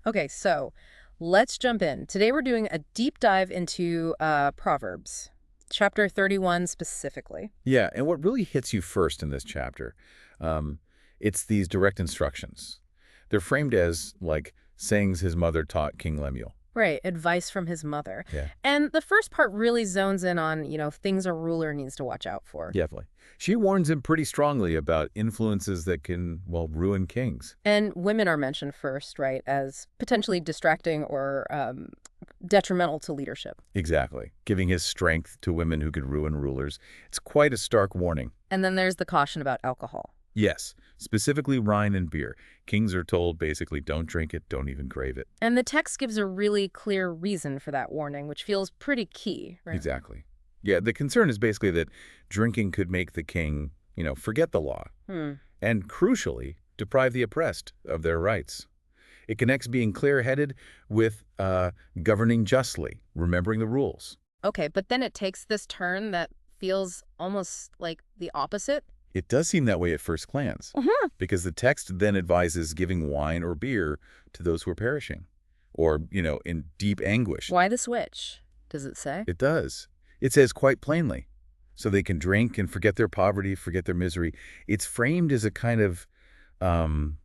Okay, so let's jump in. Today we're doing a deep dive into Proverbs, chapter 31 specifically. Yeah, and what really hits you first in this chapter, um, it's these direct instructions. They're framed as, like, sayings his mother taught King Lemuel. Right, advice from his mother. Yeah, And the first part really zones in on, things a ruler needs to watch out for. definitely. She warns him pretty strongly about influences that can, well, ruin kings. And women are mentioned first, right, as potentially distracting or detrimental to leadership. Exactly. Giving his strength to women who could ruin rulers. It's quite a stark warning. And then there's the caution about alcohol. Yes, specifically wine and beer. Kings are told basically don't drink it, don't even crave it. And the text gives a really clear reason for that warning, which feels pretty key, right? Exactly. Yeah, the concern is basically that drinking could make the king, forget the law. Hmm. And crucially, deprive the oppressed of their rights. It connects being clear-headed with governing justly, remembering the rules. Okay, but then it takes this turn that feels almost like the opposite. It does seem that way at first glance, Uh-huh. because the text then advises giving wine or beer to those who are perishing, or, in deep anguish. Why the switch? Does it say? It does. It says quite plainly, so they can drink and forget their poverty, forget their misery. It's framed as a kind of um,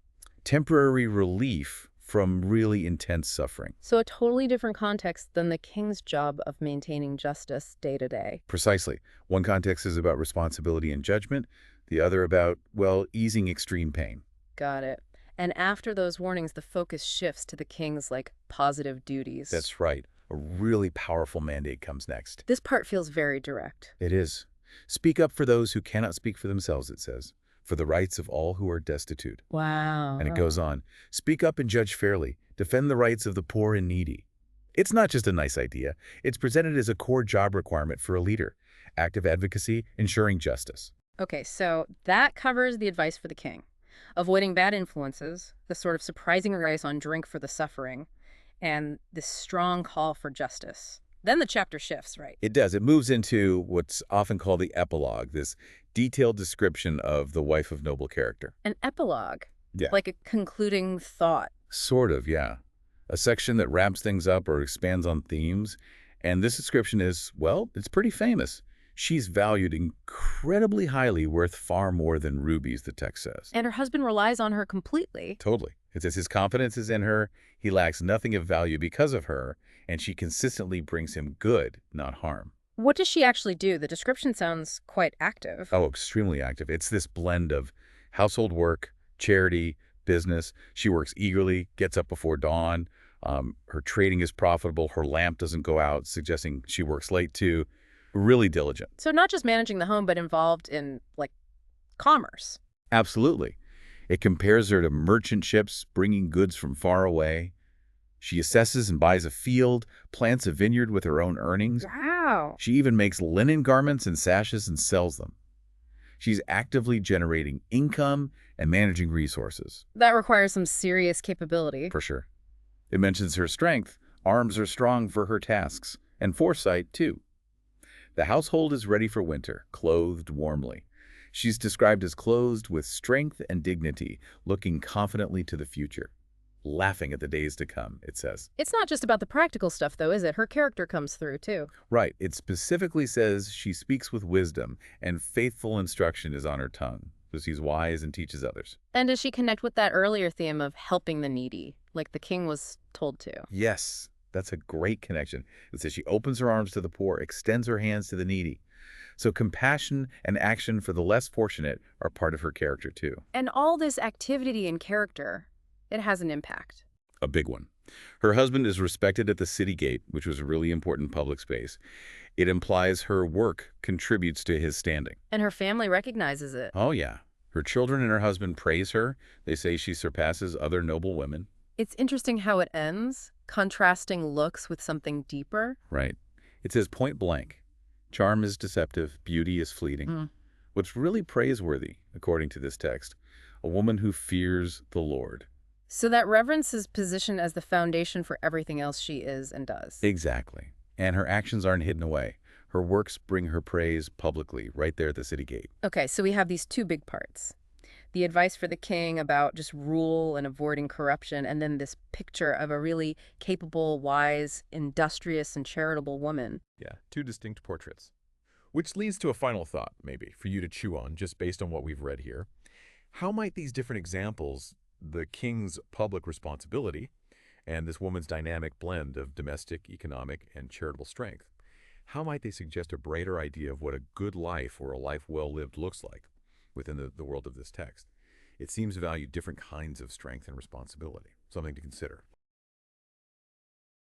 temporary relief from really intense suffering. So a totally different context than the king's job of maintaining justice day to day. Precisely. One context is about responsibility and judgment, the other about, well, easing extreme pain. Got it. And after those warnings, the focus shifts to the king's, positive duties. That's right. A really powerful mandate comes next. This part feels very direct. It is. Speak up for those who cannot speak for themselves, it says, for the rights of all who are destitute. Wow. And it goes on. Speak up and judge fairly. Defend the rights of the poor and needy. It's not just a nice idea. It's presented as a core job requirement for a leader. Active advocacy, ensuring justice. Okay, so that covers the advice for the king. Avoiding bad influences, the sort of surprising advice on drink for the suffering, and this strong call for justice. Then the chapter shifts, right? It does. It moves into what's often called the epilogue, this detailed description of the wife of noble character. An epilogue, Yeah. like a concluding thought. Sort of, yeah. A section that wraps things up or expands on themes. And this description is, well, it's pretty famous. She's valued incredibly highly, worth far more than rubies, the text says. And her husband relies on her completely. Totally. It says his confidence is in her, he lacks nothing of value because of her, and she consistently brings him good, not harm. What does she actually do? The description sounds quite active. Oh, extremely active. It's this blend of household work, charity, business. She works eagerly, gets up before dawn. Her trading is profitable. Her lamp doesn't go out, suggesting she works late too. Really diligent. So not just managing the home, but involved in, commerce. Absolutely. It compares her to merchant ships bringing goods from far away. She assesses and buys a field, plants a vineyard with her own earnings. Wow. She even makes linen garments and sashes and sells them. She's actively generating income and managing resources. That requires some serious capability. For sure. It mentions her strength. Arms are strong for her tasks. And foresight, too. The household is ready for winter, clothed warmly. She's described as clothed with strength and dignity, looking confidently to the future. Laughing at the days to come, it says. It's not just about the practical stuff, though, is it? Her character comes through, too. Right. It specifically says she speaks with wisdom, and faithful instruction is on her tongue, so she's wise and teaches others. And does she connect with that earlier theme of helping the needy, like the king was told to? Yes, that's a great connection. It says she opens her arms to the poor, extends her hands to the needy. So compassion and action for the less fortunate are part of her character, too. And all this activity and character, it has an impact. A big one. Her husband is respected at the city gate, which was a really important public space. It implies her work contributes to his standing. And her family recognizes it. Oh, yeah. Her children and her husband praise her. They say she surpasses other noble women. It's interesting how it ends, contrasting looks with something deeper. Right. It says point blank. Charm is deceptive, beauty is fleeting. What's really praiseworthy, according to this text, a woman who fears the Lord. So that reverence is positioned as the foundation for everything else she is and does. Exactly. And her actions aren't hidden away. Her works bring her praise publicly, right there at the city gate. Okay, so we have these two big parts. The advice for the king about just rule and avoiding corruption, and then this picture of a really capable, wise, industrious, and charitable woman. Yeah, two distinct portraits. Which leads to a final thought, maybe, for you to chew on, just based on what we've read here. How might these different examples, the king's public responsibility and this woman's dynamic blend of domestic, economic, and charitable strength, how might they suggest a brighter idea of what a good life or a life well lived looks like within the world of this text? It seems to value different kinds of strength and responsibility, something to consider.